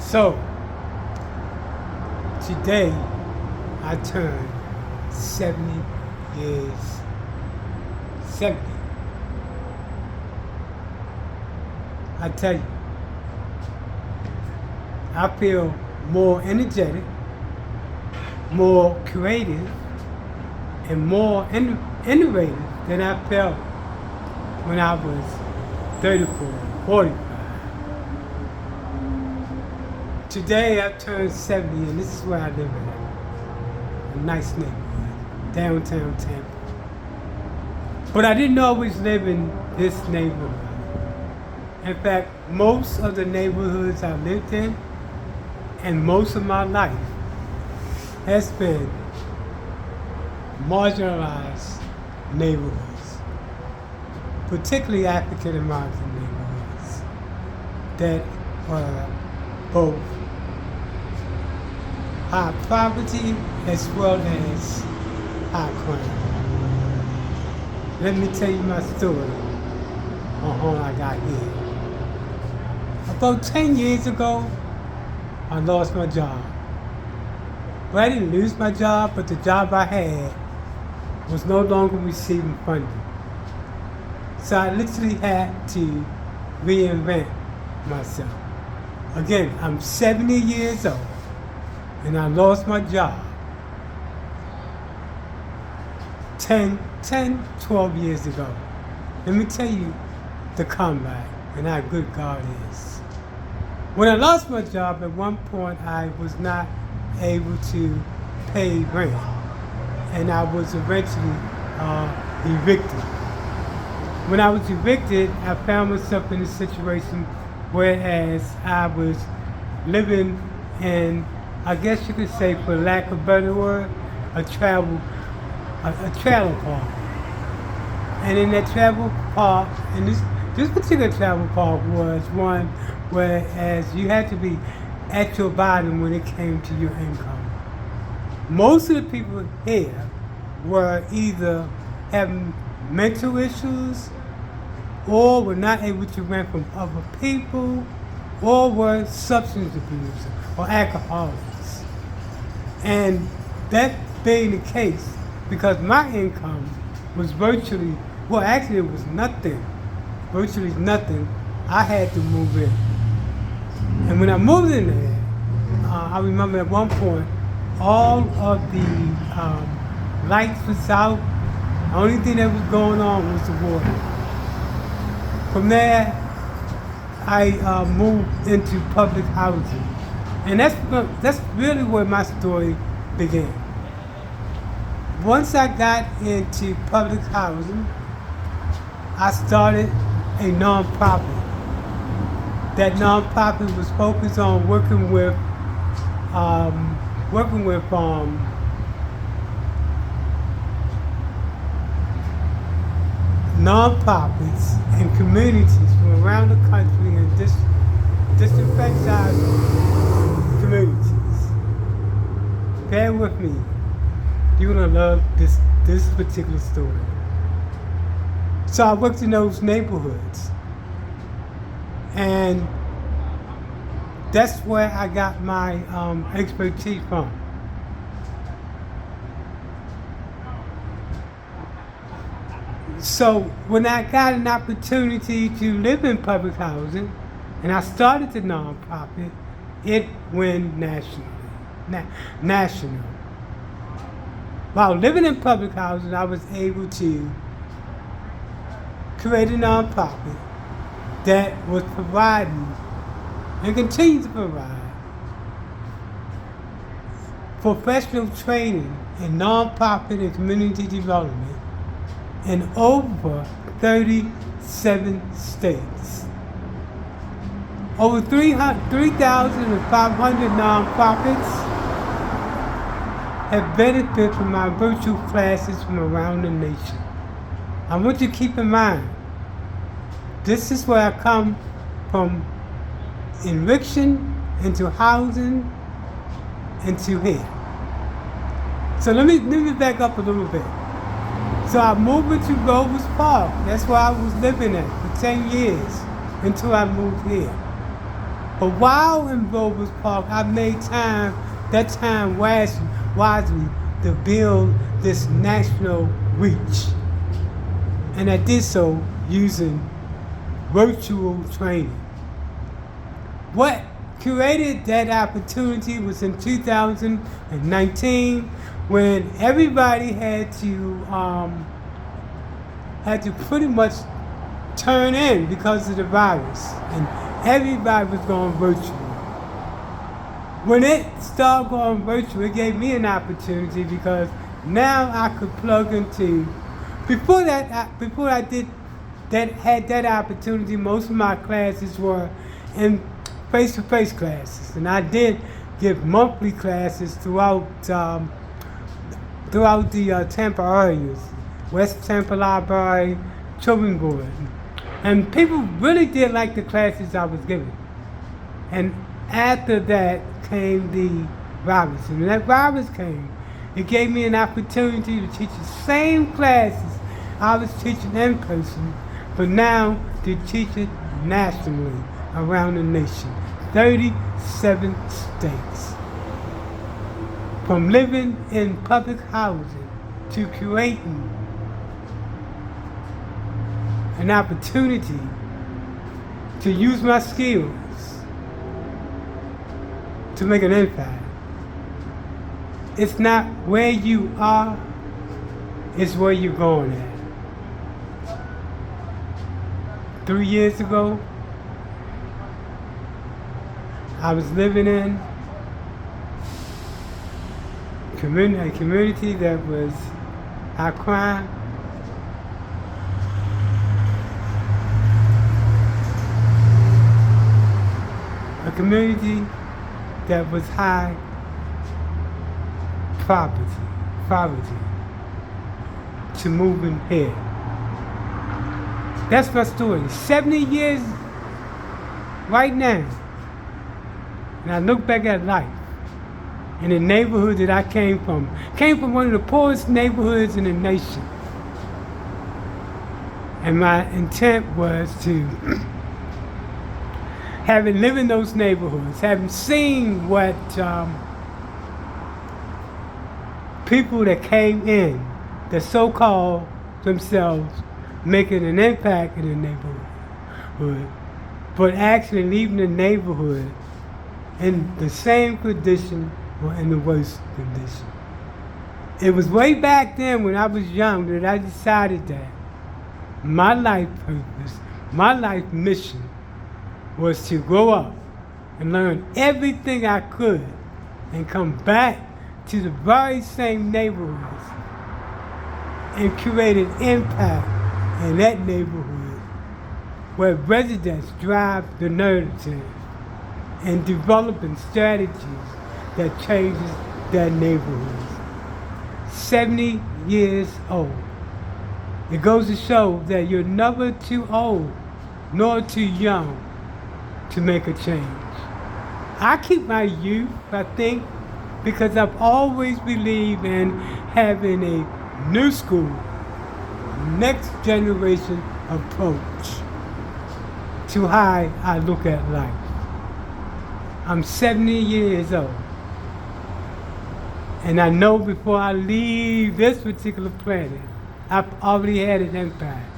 So, today I turned 70 years, 70. I tell you, I feel more energetic, more creative, and more innovative than I felt when I was 34, 45. Today I turned 70 and this is where I live at. A nice neighborhood, downtown Tampa. But I didn't always live in this neighborhood. In fact, most of the neighborhoods I lived in and most of my life has been marginalized neighborhoods, particularly African American neighborhoods that were both high poverty as well as high crime. Let me tell you my story on how I got here. About 10 years ago, I lost my job. Well, I didn't lose my job, but the job I had was no longer receiving funding. So I literally had to reinvent myself. Again, I'm 70 years old, and I lost my job 12 years ago. Let me tell you the comeback and how good God is. When I lost my job, at one point I was not able to pay rent, and I was eventually evicted. When I was evicted, I found myself in a situation whereas I was living in, I guess you could say, for lack of a better word, a trailer park. And in that travel park, and this particular travel park was one whereas you had to be at your bottom when it came to your income. Most of the people here were either having mental issues or were not able to rent from other people or were substance abusers or alcoholics. And that being the case, because my income was virtually, well actually it was nothing, virtually nothing, I had to move in. And when I moved in there, I remember at one point, all of the lights was out. The only thing that was going on was the water. From there, I moved into public housing. And that's really where my story began. Once I got into public housing, I started a nonprofit. That nonprofit was focused on working with nonprofits and communities from around the country and disenfranchised communities. Bear with me. You're gonna love this particular story. So I worked in those neighborhoods. And that's where I got my expertise from. So when I got an opportunity to live in public housing, and I started the nonprofit, it went national. While living in public housing, I was able to create a nonprofit that was providing and continues to provide professional training in nonprofit and community development in over 37 states. Over 3,500 nonprofits have benefited from my virtual classes from around the nation. I want you to keep in mind, this is where I come from, enriching into housing into here. So let me back up a little bit. So I moved into Rovers Park. That's where I was living at for 10 years until I moved here. But while in Rovers Park, I made that time wisely to build this national reach. And I did so using virtual training. What created that opportunity was in 2019 when everybody had to pretty much turn in because of the virus, and everybody was going virtual. When it started going virtual, it gave me an opportunity because now I could plug into. Before I had that opportunity, most of my classes were in face-to-face classes, and I did give monthly classes throughout the Tampa areas, West Tampa Library, Children's Board. And people really did like the classes I was giving. And after that came the virus. And when that virus came, it gave me an opportunity to teach the same classes I was teaching in person, but now to teach it nationally around the nation. 37 states. From living in public housing to creating an opportunity to use my skills to make an impact. It's not where you are, it's where you're going at. 3 years ago, I was living in a community that was high crime, a community that was high poverty, to moving here. That's my story. 70 years right now. And I look back at life in the neighborhood that I came from. Came from one of the poorest neighborhoods in the nation. And my intent was to, having lived in those neighborhoods, having seen what people that came in, that so-called themselves making an impact in the neighborhood, but actually leaving the neighborhood in the same condition or in the worst condition. It was way back then when I was young that I decided that my life purpose, my life mission was to grow up and learn everything I could and come back to the very same neighborhoods and create an impact in that neighborhood where residents drive the narrative and developing strategies that changes their neighborhoods. 70 years old. It goes to show that you're never too old nor too young to make a change. I keep my youth, I think, because I've always believed in having a new school, next generation approach to how I look at life. I'm 70 years old. And I know before I leave this particular planet, I've already had an impact.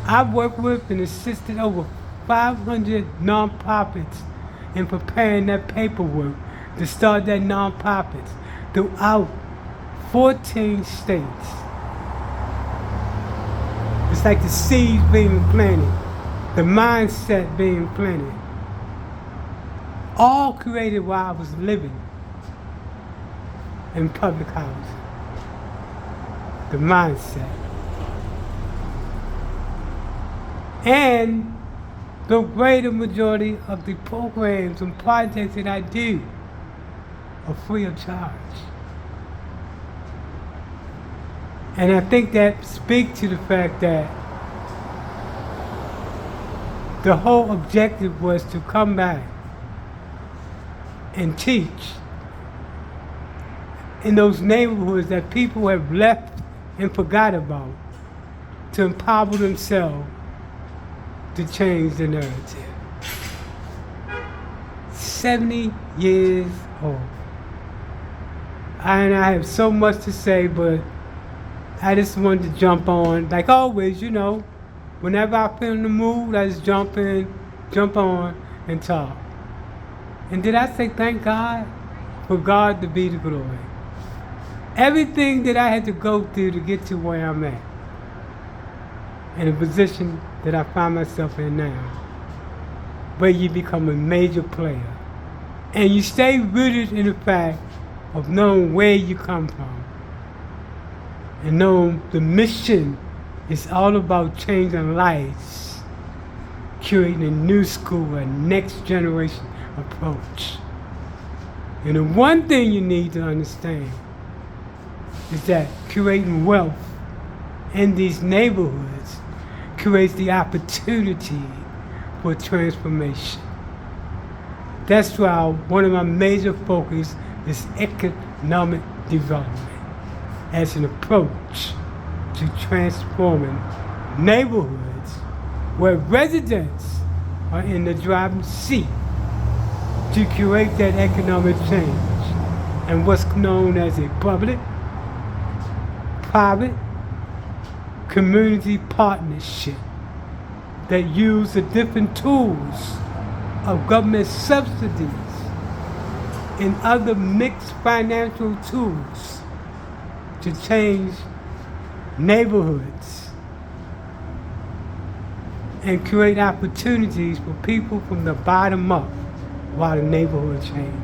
I've worked with and assisted over 500 nonprofits in preparing their paperwork to start their nonprofits throughout 14 states. It's like the seeds being planted, the mindset being planted, all created while I was living in public housing. The mindset. And the greater majority of the programs and projects that I do are free of charge. And I think that speaks to the fact that the whole objective was to come back and teach in those neighborhoods that people have left and forgot about, to empower themselves to change the narrative. 70 years old. And I have so much to say, but I just wanted to jump on. Like always, whenever I feel in the mood, I just jump on, and talk. And did I say thank God? For God to be the glory. Everything that I had to go through to get to where I'm at, in a position that I find myself in now, where you become a major player. And you stay rooted in the fact of knowing where you come from. And knowing the mission is all about changing lives, creating a new school, a next generation approach. And the one thing you need to understand is that creating wealth in these neighborhoods creates the opportunity for transformation. That's why one of my major focus is economic development as an approach to transforming neighborhoods where residents are in the driving seat to create that economic change and what's known as a public-private community partnership that use the different tools of government subsidies and other mixed financial tools to change neighborhoods and create opportunities for people from the bottom up while the neighborhood change.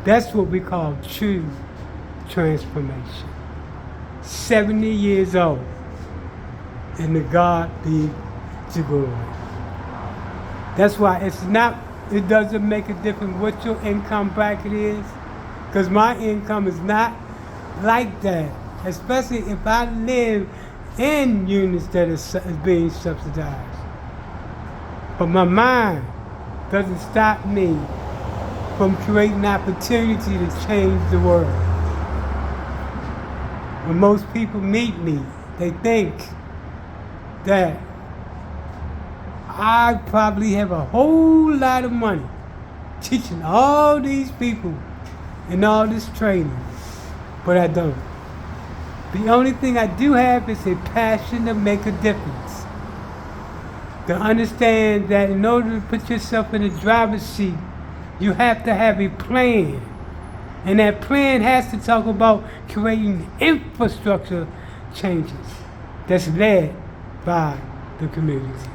That's what we call true transformation. 70 years old, and to God be the glory. That's why it doesn't make a difference what your income bracket is, because my income is not like that, especially if I live in units that is being subsidized. But my mind doesn't stop me from creating opportunity to change the world. When most people meet me, they think that I probably have a whole lot of money teaching all these people and all this training, but I don't. The only thing I do have is a passion to make a difference. To understand that in order to put yourself in the driver's seat, you have to have a plan. And that plan has to talk about creating infrastructure changes that's led by the community.